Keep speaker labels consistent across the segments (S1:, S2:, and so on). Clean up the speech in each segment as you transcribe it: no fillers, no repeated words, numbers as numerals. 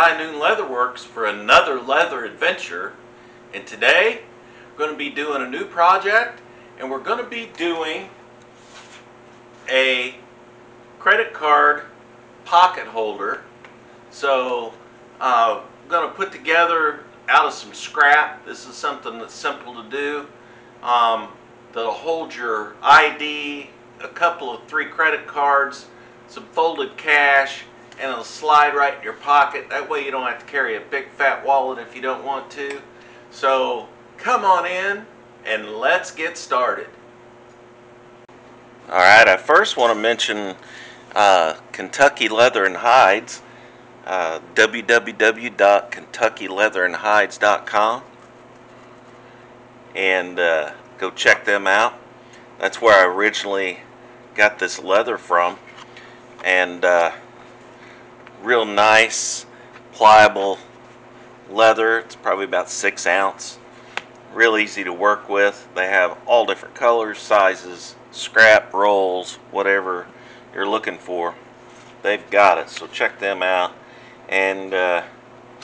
S1: High Noon Leatherworks for another leather adventure. And today we're going to be doing a new project, and we're going to be doing a credit card pocket holder. So I'm going to put together out of some scrap. This is something that's simple to do. That'll hold your ID, a couple of 3 credit cards, some folded cash, and it'll slide right in your pocket. That way you don't have to carry a big fat wallet if you don't want to. So come on in and let's get started. Alright, I first want to mention Kentucky Leather and Hides, www.kentuckyleatherandhides.com, and go check them out. That's where I originally got this leather from, and real nice pliable leather. It's probably about 6 ounce, real easy to work with. They have all different colors, sizes, scrap, rolls, whatever you're looking for, they've got it. So check them out. And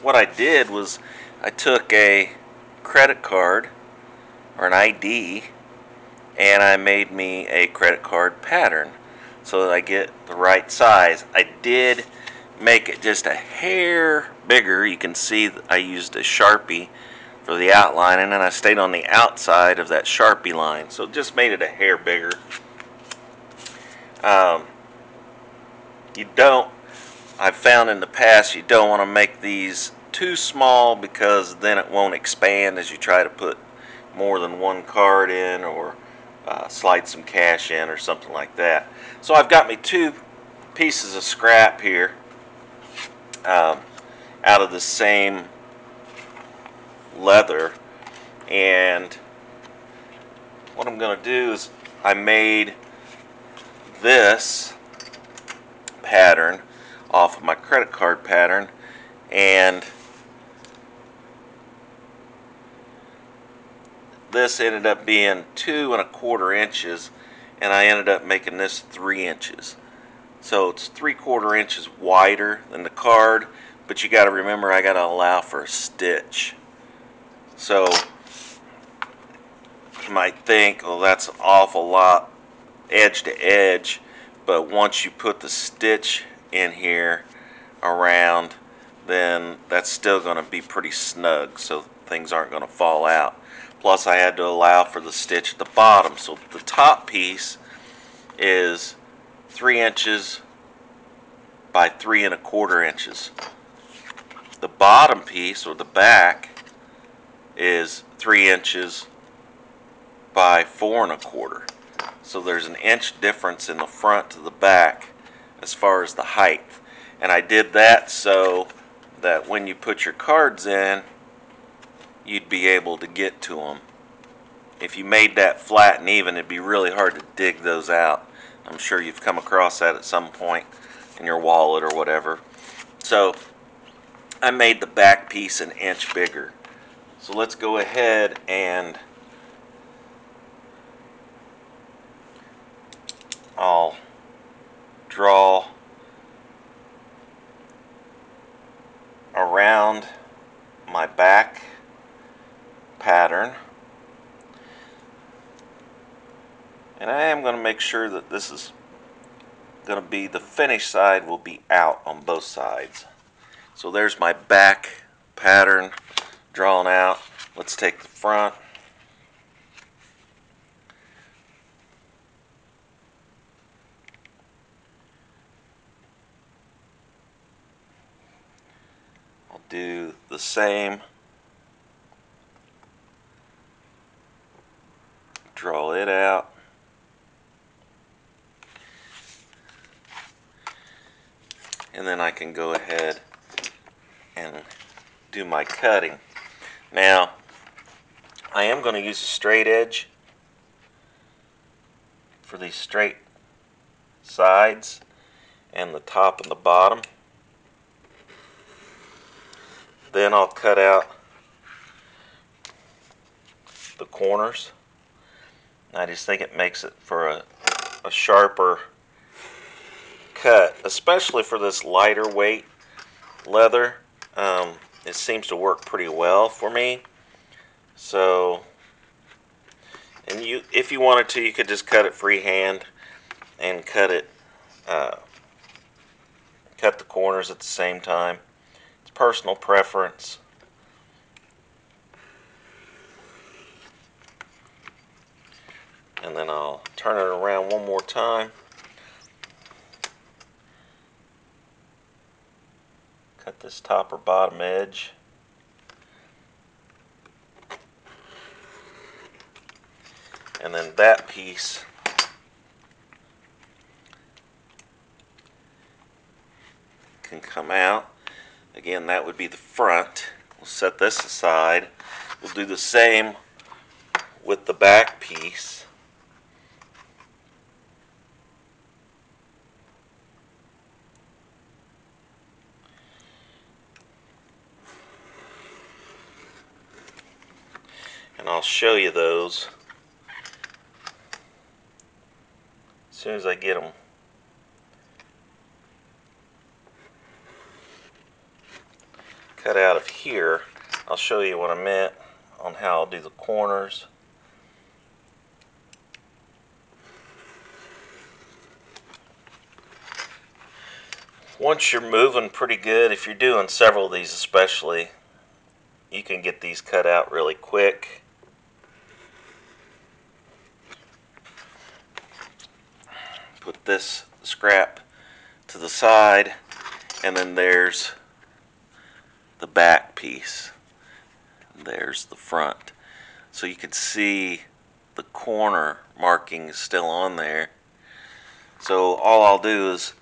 S1: what I did was I took a credit card or an ID and I made me a credit card pattern so that I get the right size. I did make it just a hair bigger. You can see that I used a Sharpie for the outline, and then I stayed on the outside of that Sharpie line, so it just made it a hair bigger. I've found in the past you don't want to make these too small, because then it won't expand as you try to put more than one card in, or slide some cash in or something like that. So I've got me 2 pieces of scrap here out of the same leather, and what I'm going to do is I made this pattern off of my credit card pattern, and this ended up being 2 1/4 inches, and I ended up making this 3 inches. So it's 3/4 inches wider than the card, but you got to remember I got to allow for a stitch. So you might think, oh, that's an awful lot edge to edge, but once you put the stitch in here around, then that's still going to be pretty snug, so things aren't going to fall out. Plus I had to allow for the stitch at the bottom, so the top piece is 3 inches by 3 1/4 inches. The bottom piece, or the back, is 3 inches by 4 1/4. So there's an inch difference in the front to the back as far as the height. And I did that so that when you put your cards in, you'd be able to get to them. If you made that flat and even, it'd be really hard to dig those out. I'm sure you've come across that at some point in your wallet or whatever. So I made the back piece an inch bigger. So let's go ahead and I'll draw around my back pattern, and I am going to make sure that this is going to be, the finished side will be out on both sides. So there's my back pattern drawn out. Let's take the front. I'll do the same. Draw it out. And then I can go ahead and do my cutting. Now, I am going to use a straight edge for these straight sides and the top and the bottom. Then I'll cut out the corners. I just think it makes it for a sharper cut, especially for this lighter weight leather. it seems to work pretty well for me. So, and if you wanted to, you could just cut it freehand and cut the corners at the same time. It's personal preference. And then I'll turn it around one more time. Cut this top or bottom edge. And then that piece can come out. Again, that would be the front. We'll set this aside. We'll do the same with the back piece. And I'll show you those as soon as I get them cut out of here. I'll show you what I meant on how I'll do the corners. Once you're moving pretty good, if you're doing several of these especially, you can get these cut out really quick. Put this scrap to the side, and then there's the back piece. There's the front. So you can see the corner marking is still on there. So all I'll do is,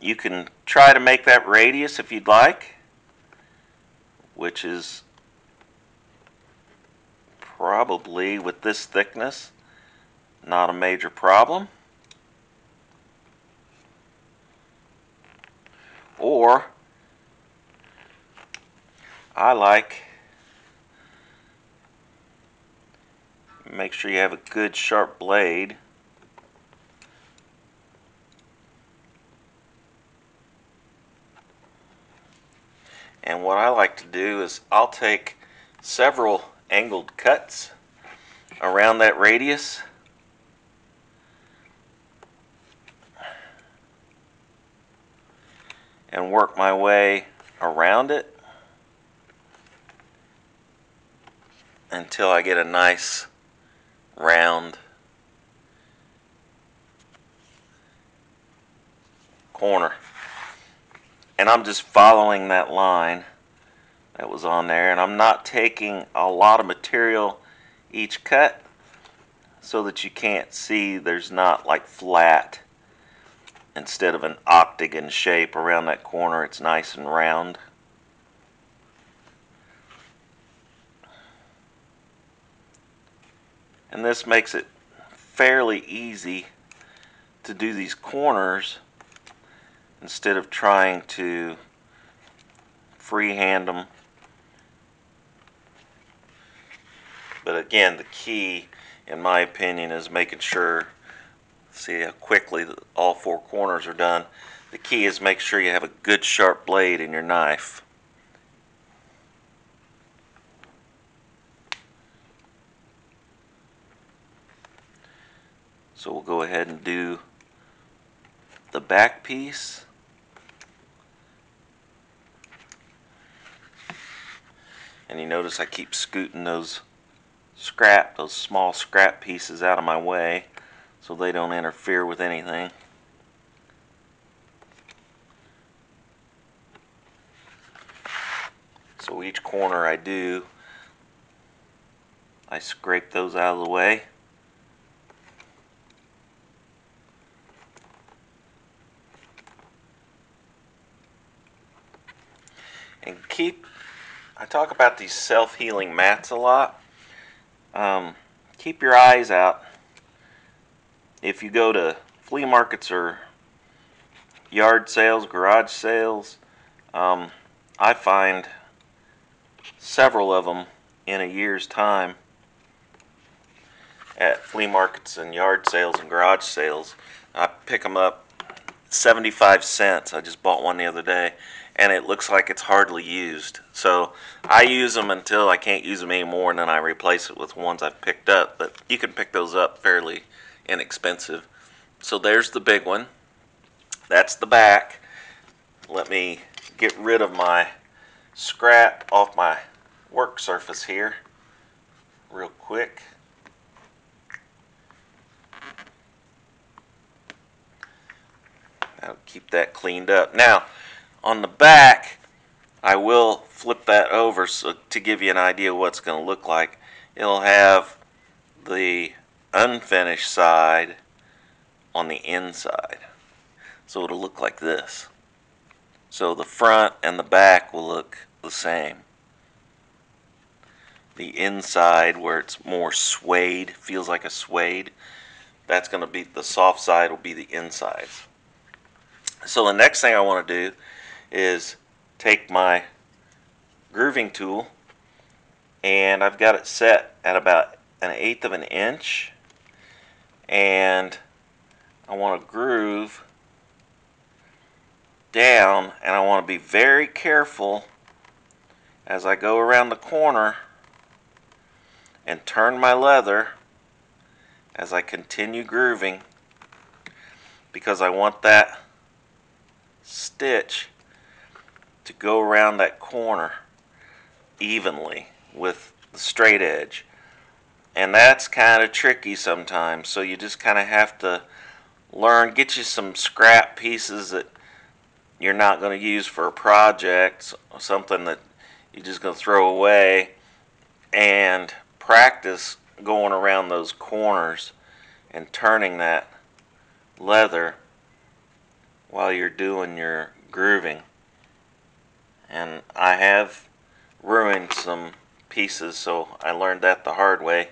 S1: you can try to make that radius if you'd like, which is probably, with this thickness, not a major problem. Or I like, make sure you have a good sharp blade. And what I like to do is I'll take several angled cuts around that radius, and work my way around it until I get a nice round corner. And I'm just following that line that was on there, and I'm not taking a lot of material each cut so that you can't see there's not like flat. Instead of an octagon shape around that corner, it's nice and round. And this makes it fairly easy to do these corners instead of trying to freehand them. But again, the key, in my opinion, is making sure, see how quickly all four corners are done. The key is make sure you have a good sharp blade in your knife. So we'll go ahead and do the back piece. And you notice I keep scooting those small scrap pieces out of my way so they don't interfere with anything. So each corner I do, I scrape those out of the way. And I talk about these self-healing mats a lot. Keep your eyes out. If you go to flea markets or yard sales, garage sales, I find several of them in a year's time at flea markets and yard sales and garage sales. I pick them up 75 cents. I just bought one the other day, and it looks like it's hardly used. So I use them until I can't use them anymore, and then I replace it with ones I've picked up. But you can pick those up fairly inexpensive. So there's the big one. That's the back. Let me get rid of my scrap off my work surface here real quick. I'll keep that cleaned up. Now, on the back, I will flip that over so to give you an idea what it's going to look like. It'll have the unfinished side on the inside. So it'll look like this. So the front and the back will look the same. The inside, where it's more suede, feels like a suede, that's going to be the soft side, will be the inside. So the next thing I want to do is take my grooving tool, and I've got it set at about 1/8 of an inch, and I want to groove down, and I want to be very careful as I go around the corner and turn my leather as I continue grooving, because I want that stitch to go around that corner evenly with the straight edge. And that's kind of tricky sometimes, so you just kind of have to learn. Get you some scrap pieces that you're not going to use for a project, something that you're just going to throw away, and practice going around those corners and turning that leather while you're doing your grooving. And I have ruined some pieces, so I learned that the hard way.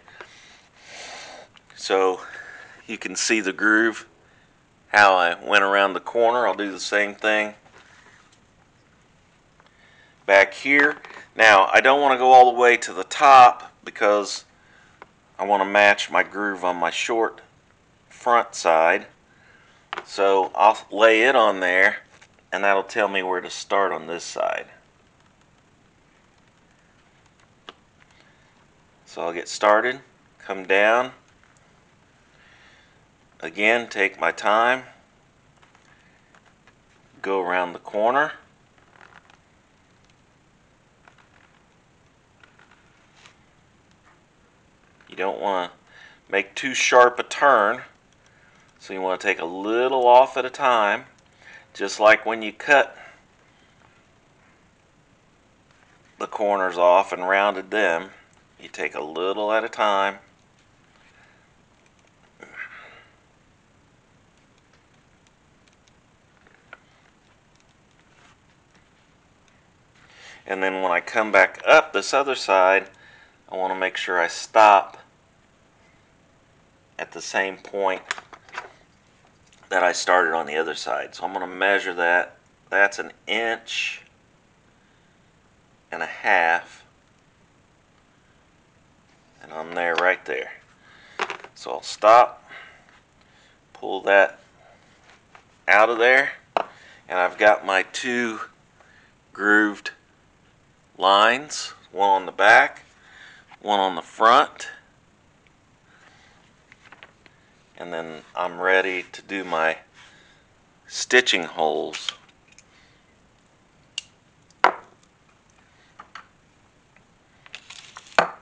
S1: So you can see the groove, how I went around the corner. I'll do the same thing back here. Now I don't want to go all the way to the top because I want to match my groove on my short front side. So I'll lay it on there, and that'll tell me where to start on this side. So I'll get started, come down, again take my time, go around the corner, you don't want to make too sharp a turn, so you want to take a little off at a time, just like when you cut the corners off and rounded them. You take a little at a time. And then when I come back up this other side, I want to make sure I stop at the same point that I started on the other side. So I'm going to measure that. That's 1.5 inches. And I'm there, right there. So I'll stop, pull that out of there, and I've got my 2 grooved lines, one on the back, one on the front, and then I'm ready to do my stitching holes.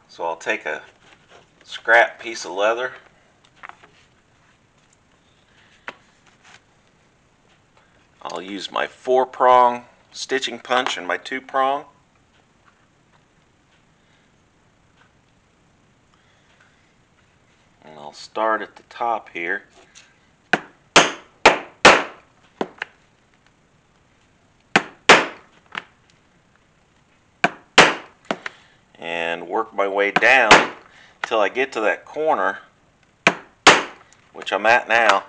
S1: So I'll take a scrap piece of leather, I'll use my 4-prong stitching punch and my 2-prong, and I'll start at the top here. And work my way down until I get to that corner, which I'm at now.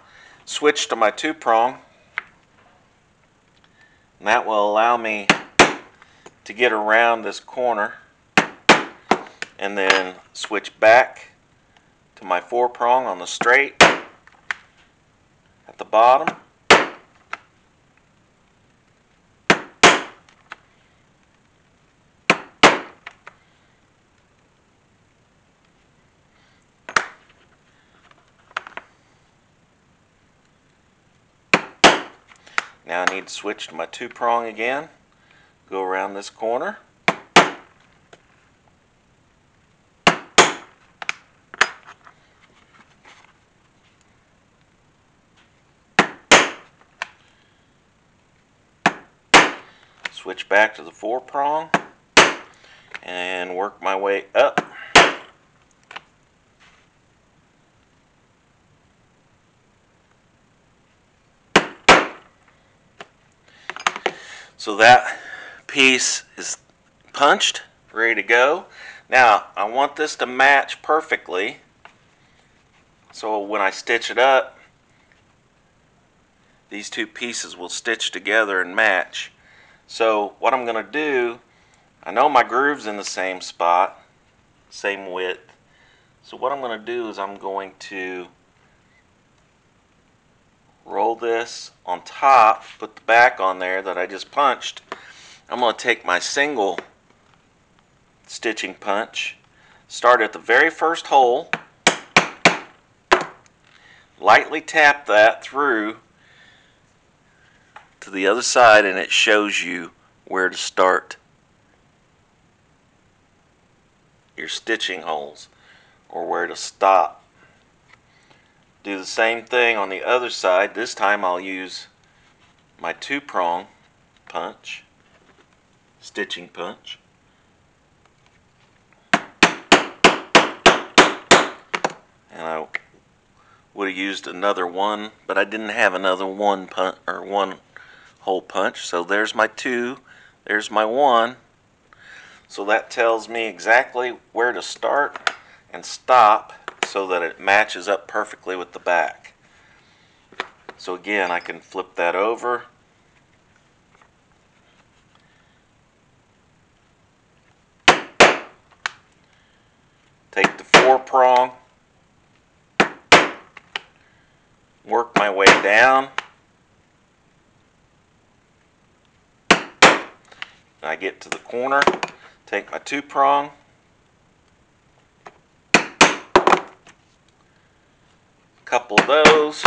S1: Switch to my 2-prong, and that will allow me to get around this corner, and then switch back to my 4-prong on the straight at the bottom, Now I need to switch to my 2-prong again, go around this corner. Switch back to the 4-prong and work my way up. So that piece is punched, ready to go. Now I want this to match perfectly, so when I stitch it up, these two pieces will stitch together and match. So what I'm going to do, I know my groove's in the same spot, same width. So what I'm going to do is I'm going to roll this on top, put the back on there that I just punched. I'm going to take my single stitching punch, start at the very first hole, lightly tap that through to the other side, and it shows you where to start your stitching holes or where to stop. Do the same thing on the other side. This time I'll use my 2-prong punch, stitching punch. And I would have used another one, but I didn't have another one hole punch. So there's my 2, there's my 1. So that tells me exactly where to start and stop so that it matches up perfectly with the back. So again, I can flip that over. Take the 4-prong, work my way down. I get to the corner, take my 2-prong, couple of those.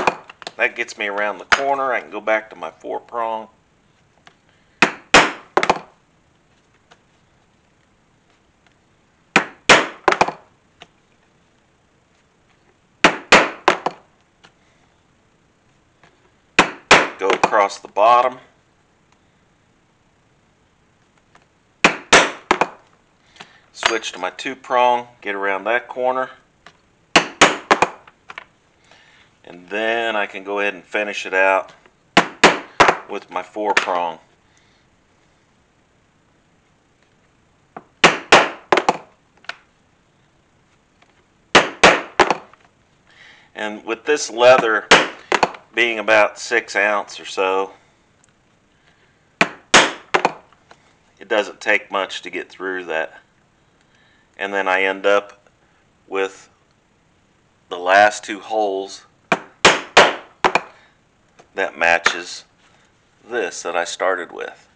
S1: That gets me around the corner. I can go back to my 4-prong. Go across the bottom. Switch to my 2-prong, get around that corner. And then I can go ahead and finish it out with my 4-prong. And with this leather being about 6 ounce or so, it doesn't take much to get through that. And then I end up with the last 2 holes that matches this that I started with.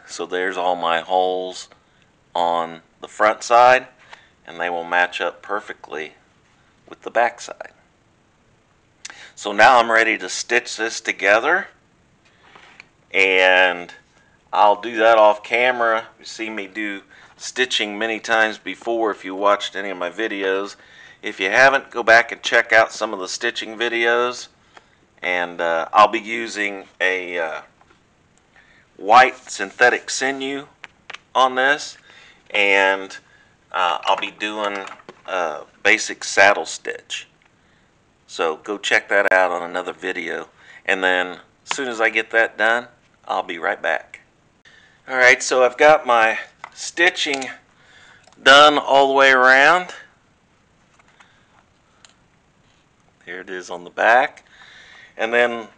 S1: So there's all my holes on the front side, and they will match up perfectly with the back side. So now I'm ready to stitch this together, and I'll do that off camera. You see me do stitching many times before if you watched any of my videos. If you haven't, go back and check out some of the stitching videos. And I'll be using a white synthetic sinew on this, and I'll be doing a basic saddle stitch. So go check that out on another video, and then as soon as I get that done, I'll be right back. Alright, so I've got my stitching done all the way around. Here it is on the back. And then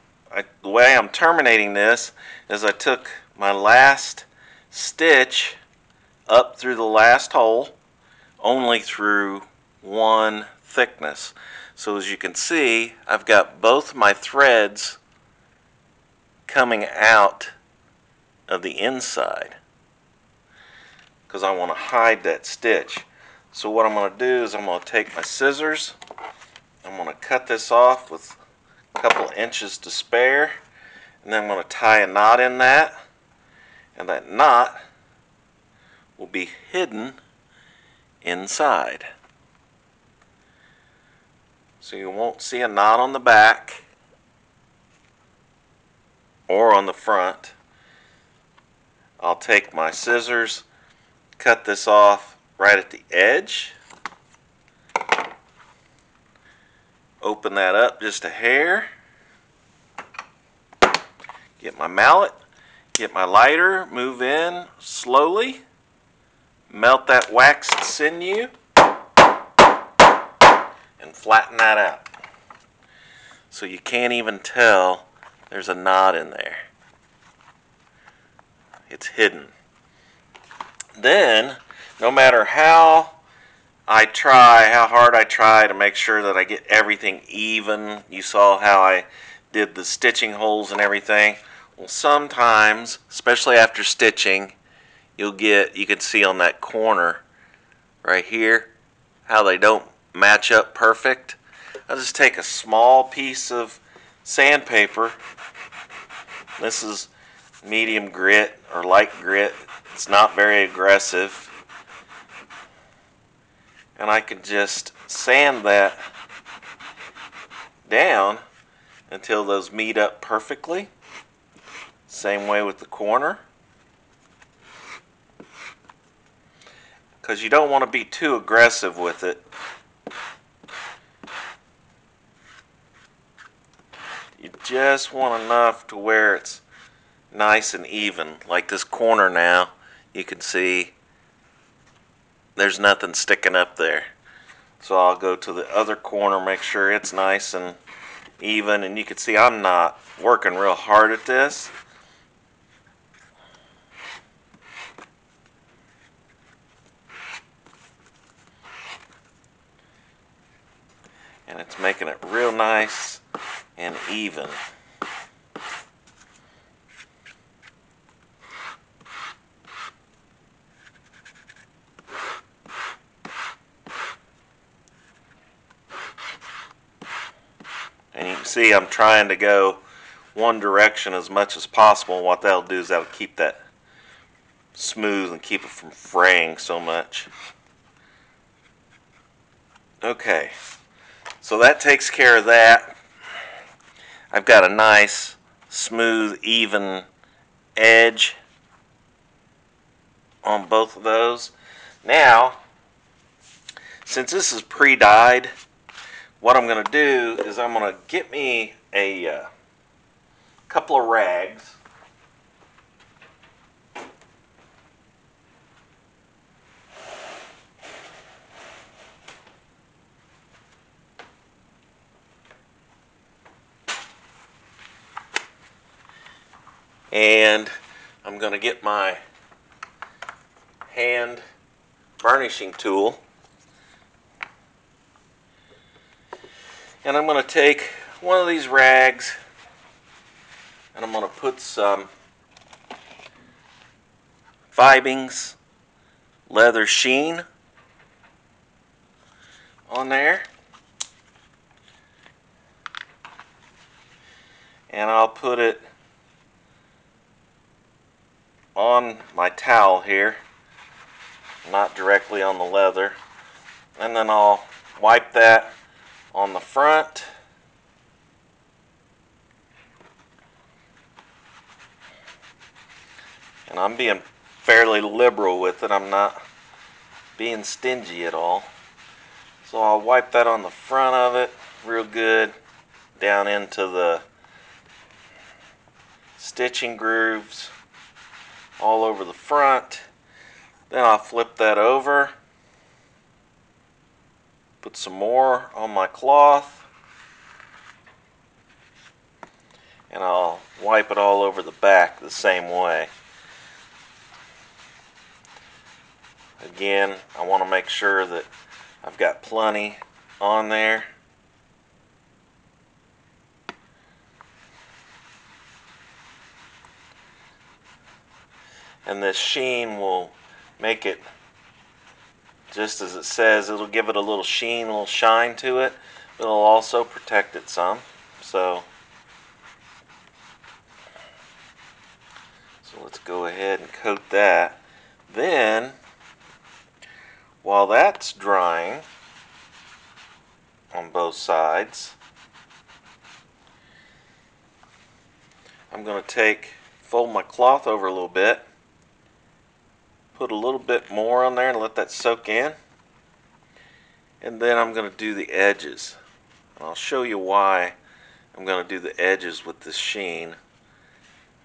S1: the way I'm terminating this is I took my last stitch up through the last hole, only through one thickness. So as you can see, I've got both my threads coming out of the inside because I want to hide that stitch. So what I'm going to do is I'm going to take my scissors, I'm going to cut this off with couple inches to spare, And then I'm going to tie a knot in that, and that knot will be hidden inside. So you won't see a knot on the back or on the front. I'll take my scissors, cut this off right at the edge, open that up just a hair, get my mallet, get my lighter, move in slowly, melt that waxed sinew, and flatten that out. So you can't even tell there's a knot in there. It's hidden. Then, no matter how hard I try to make sure that I get everything even, you saw how I did the stitching holes and everything. Well, sometimes, especially after stitching, you can see on that corner right here how they don't match up perfect. I'll just take a small piece of sandpaper. This is medium grit or light grit. It's not very aggressive. And I can just sand that down until those meet up perfectly. Same way with the corner. Because you don't want to be too aggressive with it. You just want enough to where it's nice and even. Like this corner now, you can see there's nothing sticking up there. So I'll go to the other corner, make sure it's nice and even, and you can see I'm not working real hard at this. And it's making it real nice and even. And you can see I'm trying to go one direction as much as possible. What that'll do is that'll keep that smooth and keep it from fraying so much. Okay, so that takes care of that. I've got a nice, smooth, even edge on both of those. Now, since this is pre-dyed, what I'm going to do is I'm going to get me a couple of rags. And I'm going to get my hand burnishing tool. And I'm going to take one of these rags and I'm going to put some Fibings leather sheen on there. And I'll put it on my towel here, not directly on the leather. And then I'll wipe that on the front. And I'm being fairly liberal with it. I'm not being stingy at all. So I'll wipe that on the front of it real good, down into the stitching grooves all over the front. Then I'll flip that over, put some more on my cloth, and I'll wipe it all over the back the same way. Again, I want to make sure that I've got plenty on there. And this sheen will make it, just as it says, it'll give it a little sheen, a little shine to it, but it'll also protect it some. So So let's go ahead and coat that. Then, while that's drying on both sides, I'm going to fold my cloth over a little bit, put a little bit more on there and let that soak in. And then I'm going to do the edges. And I'll show you why I'm going to do the edges with this sheen.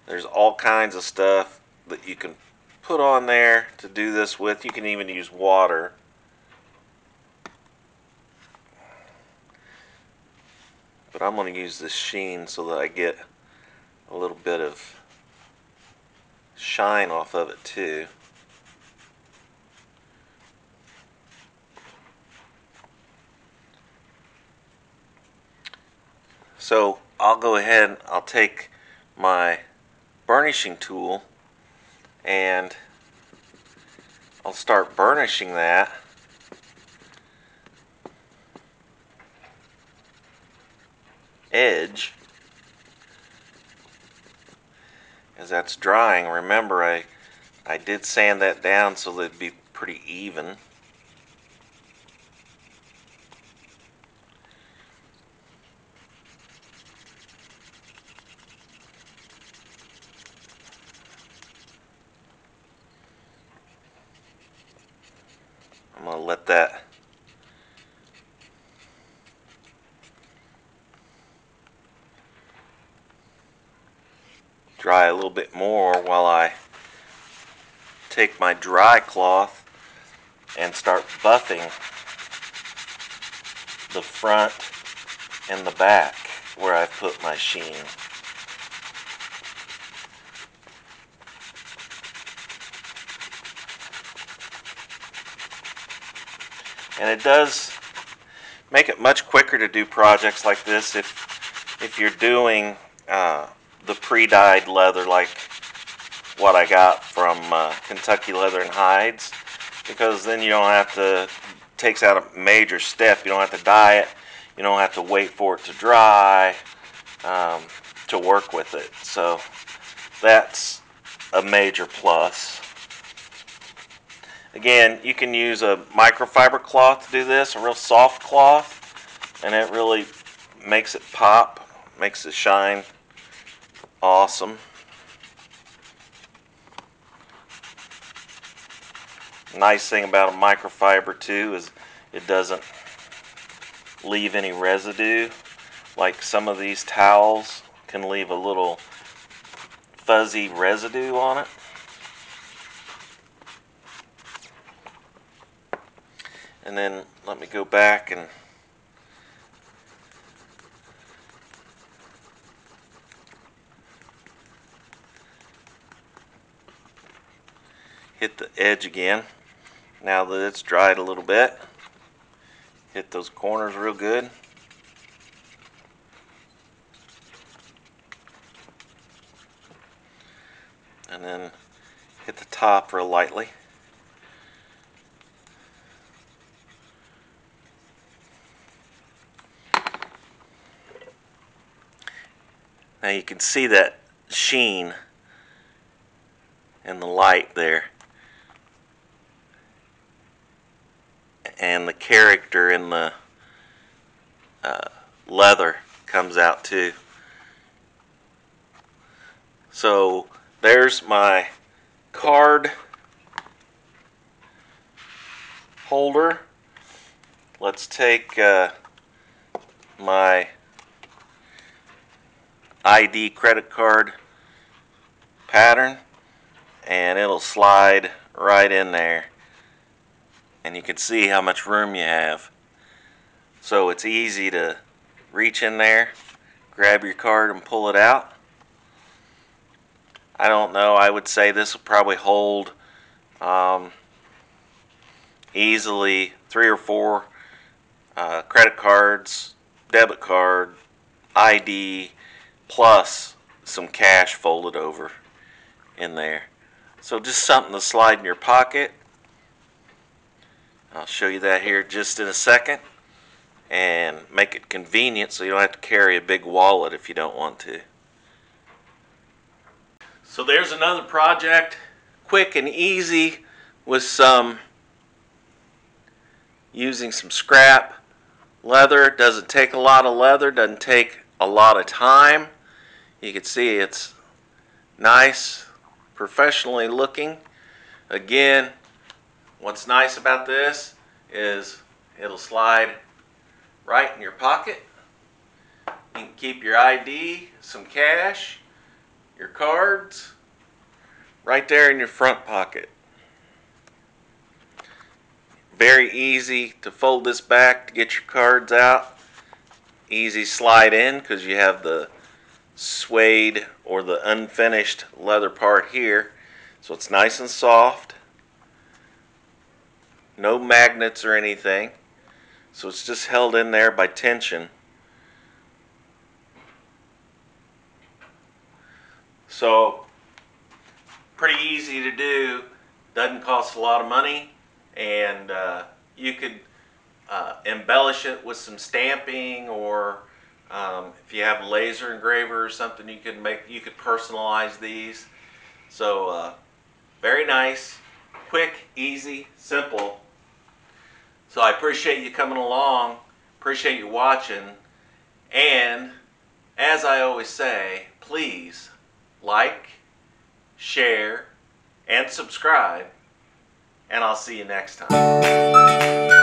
S1: There's all kinds of stuff that you can put on there to do this with. You can even use water. But I'm going to use this sheen so that I get a little bit of shine off of it too. So I'll go ahead and I'll take my burnishing tool and I'll start burnishing that. Edge as that's drying. Remember, I did sand that down so that it'd be pretty even. I'm going to let that dry a little bit more while I take my dry cloth and start buffing the front and the back where I put my sheen. And it does make it much quicker to do projects like this if you're doing the pre-dyed leather like what I got from Kentucky Leather and Hides, because then you don't have to, takes out a major step. You don't have to dye it. You don't have to wait for it to dry to work with it. So that's a major plus. Again, you can use a microfiber cloth to do this, a real soft cloth, and it really makes it pop, makes it shine awesome. Nice thing about a microfiber too is it doesn't leave any residue, like some of these towels can leave a little fuzzy residue on it. And then let me go back and hit the edge again. Now that it's dried a little bit, hit those corners real good. And then hit the top real lightly. Now you can see that sheen in the light there, and the character in the leather comes out too. So there's my card holder. Let's take my ID credit card pattern, and it'll slide right in there, and you can see how much room you have. So it's easy to reach in there, grab your card and pull it out. I don't know, I would say this will probably hold easily 3 or 4 credit cards, debit card, ID, plus some cash folded over in there. So just something to slide in your pocket. I'll show you that here just in a second, and make it convenient so you don't have to carry a big wallet if you don't want to. So there's another project, quick and easy, with using some scrap leather. Doesn't take a lot of leather, doesn't take a lot of time. You can see it's nice, professionally looking. Again, what's nice about this is it'll slide right in your pocket. You can keep your ID, some cash, your cards, right there in your front pocket. Very easy to fold this back to get your cards out. Easy slide in because you have the suede or the unfinished leather part here. So it's nice and soft. No magnets or anything. So it's just held in there by tension. So pretty easy to do. Doesn't cost a lot of money. And you could embellish it with some stamping, or if you have a laser engraver or something, you could personalize these. So very nice, quick, easy, simple. So I appreciate you coming along, appreciate you watching, and as I always say, please like, share, and subscribe, and I'll see you next time.